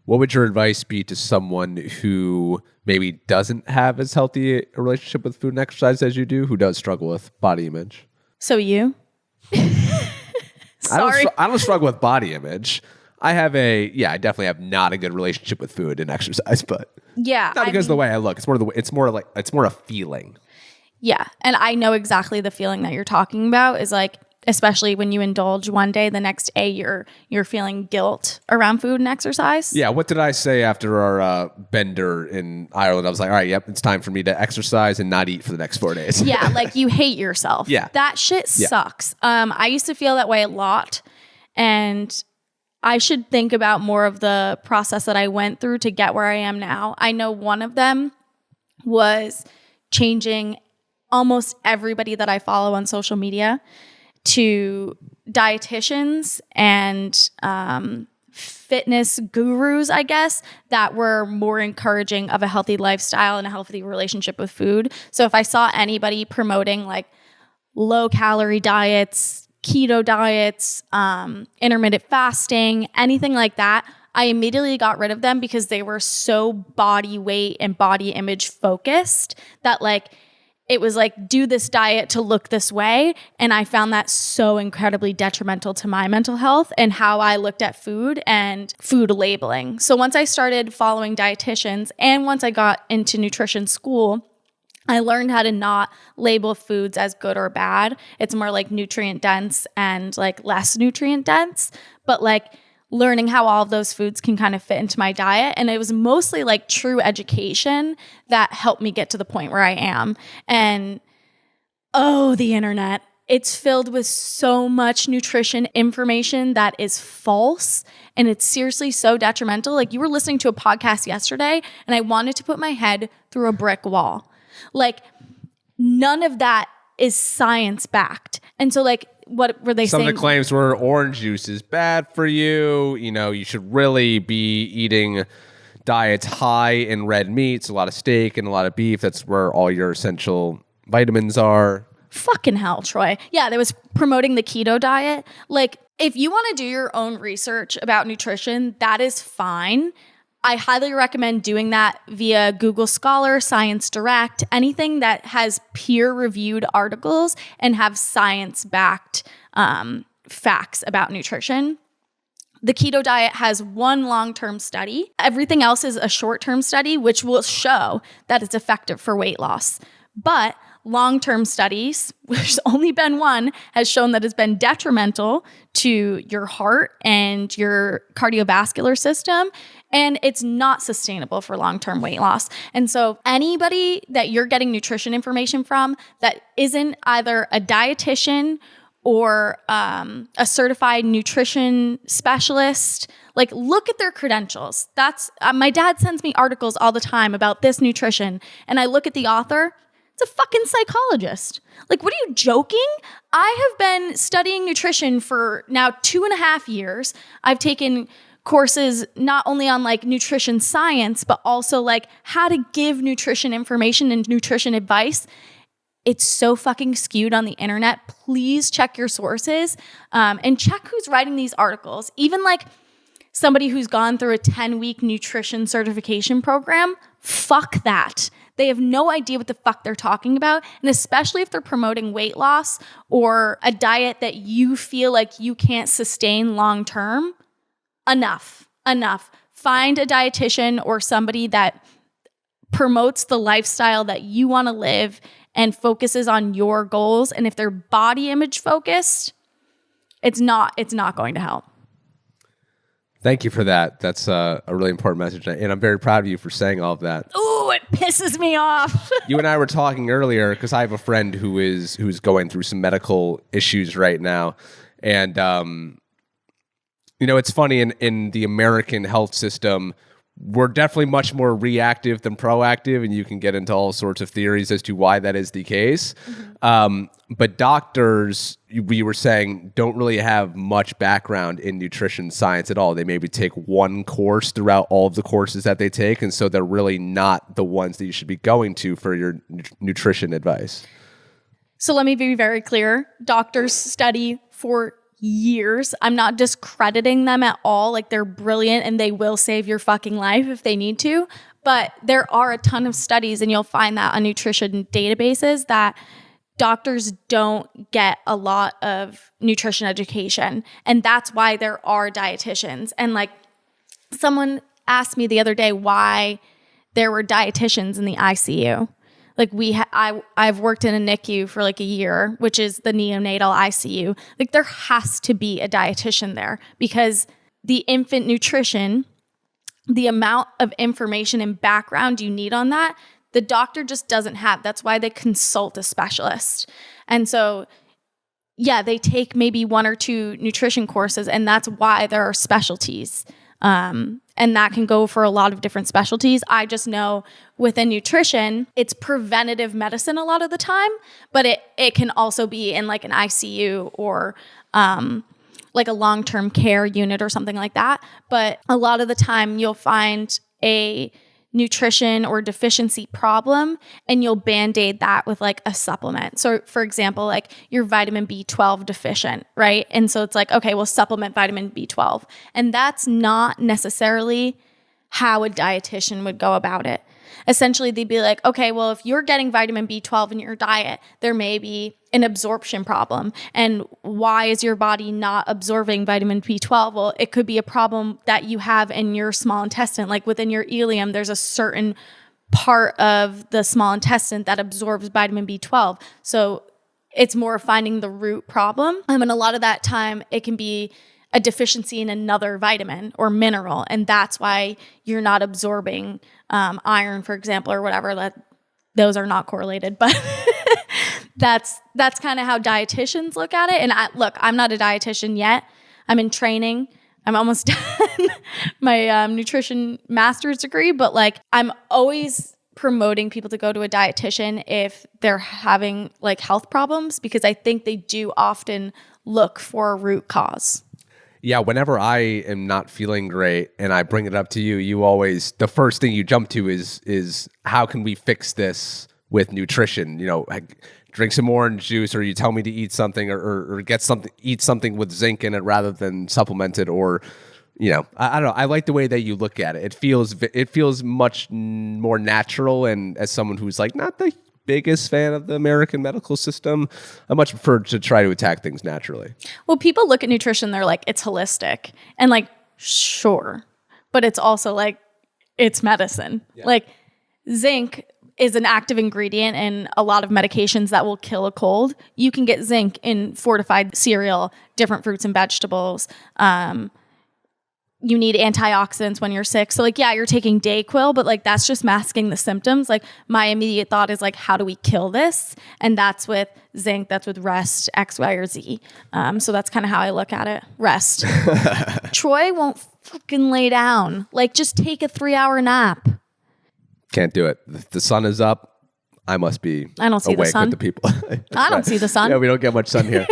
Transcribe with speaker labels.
Speaker 1: What would your advice be to someone who maybe doesn't have as healthy a relationship with food and exercise as you do, who does struggle with body image?
Speaker 2: So you? Sorry.
Speaker 1: I don't struggle with body image. I definitely have not a good relationship with food and exercise, but not because of the way I look. It's more a feeling.
Speaker 2: Yeah. And I know exactly the feeling that you're talking about is like, especially when you indulge one day, the next day you're feeling guilt around food and exercise.
Speaker 1: Yeah. What did I say after our bender in Ireland? I was like, all right, yep, it's time for me to exercise and not eat for the next 4 days.
Speaker 2: Yeah. Like you hate yourself.
Speaker 1: Yeah.
Speaker 2: That shit sucks. I used to feel that way a lot, and I should think about more of the process that I went through to get where I am now. I know one of them was changing almost everybody that I follow on social media to dietitians and fitness gurus, I guess, that were more encouraging of a healthy lifestyle and a healthy relationship with food. So if I saw anybody promoting like low calorie diets, keto diets, intermittent fasting, anything like that, I immediately got rid of them because they were so body weight and body image focused that like it was like, do this diet to look this way. And I found that so incredibly detrimental to my mental health and how I looked at food and food labeling. So once I started following dietitians and once I got into nutrition school, I learned how to not label foods as good or bad. It's more like nutrient dense and like less nutrient dense, but like learning how all of those foods can kind of fit into my diet. And it was mostly like true education that helped me get to the point where I am. And the internet, it's filled with so much nutrition information that is false. And it's seriously so detrimental. Like you were listening to a podcast yesterday and I wanted to put my head through a brick wall. Like none of that is science backed. And so like, what were they saying?
Speaker 1: Some of the claims were orange juice is bad for you. You know, you should really be eating diets high in red meats, a lot of steak and a lot of beef. That's where all your essential vitamins are.
Speaker 2: Fucking hell, Troy. Yeah, they was promoting the keto diet. Like, if you want to do your own research about nutrition, that is fine. I highly recommend doing that via Google Scholar, Science Direct, anything that has peer-reviewed articles and have science-backed facts about nutrition. The keto diet has one long-term study. Everything else is a short-term study, which will show that it's effective for weight loss. But long-term studies, which has only been one, has shown that it's been detrimental to your heart and your cardiovascular system, and it's not sustainable for long-term weight loss. And so anybody that you're getting nutrition information from that isn't either a dietitian or a certified nutrition specialist, like look at their credentials. That's my dad sends me articles all the time about this nutrition, and I look at the author. It's a fucking psychologist. Like, what are you joking? I have been studying nutrition for now 2.5 years. I've taken courses not only on like nutrition science, but also like how to give nutrition information and nutrition advice. It's so fucking skewed on the internet. Please check your sources and check who's writing these articles. Even like somebody who's gone through a 10-week nutrition certification program, fuck that. They have no idea what the fuck they're talking about. And especially if they're promoting weight loss or a diet that you feel like you can't sustain long term, enough. Find a dietitian or somebody that promotes the lifestyle that you want to live and focuses on your goals. And if they're body image focused, it's not going to help.
Speaker 1: Thank you for that. That's a really important message. And I'm very proud of you for saying all of that.
Speaker 2: Ooh, it pisses me off.
Speaker 1: You and I were talking earlier because I have a friend who's going through some medical issues right now. And, it's funny in the American health system, we're definitely much more reactive than proactive. And you can get into all sorts of theories as to why that is the case. Mm-hmm. But doctors, we were saying, don't really have much background in nutrition science at all. They maybe take one course throughout all of the courses that they take. And so they're really not the ones that you should be going to for your nutrition advice.
Speaker 2: So let me be very clear. Doctors study for years. I'm not discrediting them at all. Like, they're brilliant and they will save your fucking life if they need to. But there are a ton of studies, and you'll find that on nutrition databases, that doctors don't get a lot of nutrition education. And that's why there are dietitians. And like, someone asked me the other day why there were dietitians in the ICU. Like, I've worked in a NICU for like a year, which is the neonatal ICU. Like, there has to be a dietitian there, because the infant nutrition, the amount of information and background you need on that, the doctor just doesn't have. That's why they consult a specialist. And so, yeah, they take maybe 1 or 2 nutrition courses, and that's why there are specialties. And that can go for a lot of different specialties. I just know within nutrition, it's preventative medicine a lot of the time, but it can also be in like an ICU or like a long-term care unit or something like that. But a lot of the time you'll find a nutrition or deficiency problem, and you'll band-aid that with like a supplement. So for example, like you're vitamin B12 deficient, right? And so it's like, okay, we'll supplement vitamin B12. And that's not necessarily how a dietitian would go about it. Essentially, they'd be like, okay, well, if you're getting vitamin B12 in your diet, there may be an absorption problem. And why is your body not absorbing vitamin B12? Well, it could be a problem that you have in your small intestine. Like within your ileum, there's a certain part of the small intestine that absorbs vitamin B12. So it's more finding the root problem. And a lot of that time, it can be a deficiency in another vitamin or mineral. And that's why you're not absorbing iron, for example, or whatever. Those are not correlated, but that's kind of how dietitians look at it. And I'm not a dietitian yet. I'm in training. I'm almost done my nutrition master's degree, but like I'm always promoting people to go to a dietitian if they're having like health problems, because I think they do often look for a root cause.
Speaker 1: Yeah, whenever I am not feeling great and I bring it up to you, you always, the first thing you jump to is how can we fix this with nutrition? You know, drink some orange juice, or you tell me to eat something or eat something with zinc in it rather than supplemented, or, you know, I don't know. I like the way that you look at it. It feels much more natural. And as someone who's like not the biggest fan of the American medical system, I much prefer to try to attack things naturally.
Speaker 2: Well, people look at nutrition, they're like, it's holistic. And like, sure. But it's also like, it's medicine. Yeah. Like zinc is an active ingredient in a lot of medications that will kill a cold. You can get zinc in fortified cereal, different fruits and vegetables. You need antioxidants when you're sick. So like, yeah, you're taking Dayquil, but like, that's just masking the symptoms. Like my immediate thought is like, how do we kill this? And that's with zinc, that's with rest, X, Y, or Z. So that's kind of how I look at it. Rest. Troy won't fucking lay down. Like just take a 3-hour nap.
Speaker 1: Can't do it. The sun is up. I must be
Speaker 2: I don't see
Speaker 1: awake
Speaker 2: the sun.
Speaker 1: with the people.
Speaker 2: I don't see the sun.
Speaker 1: Yeah, we don't get much sun here.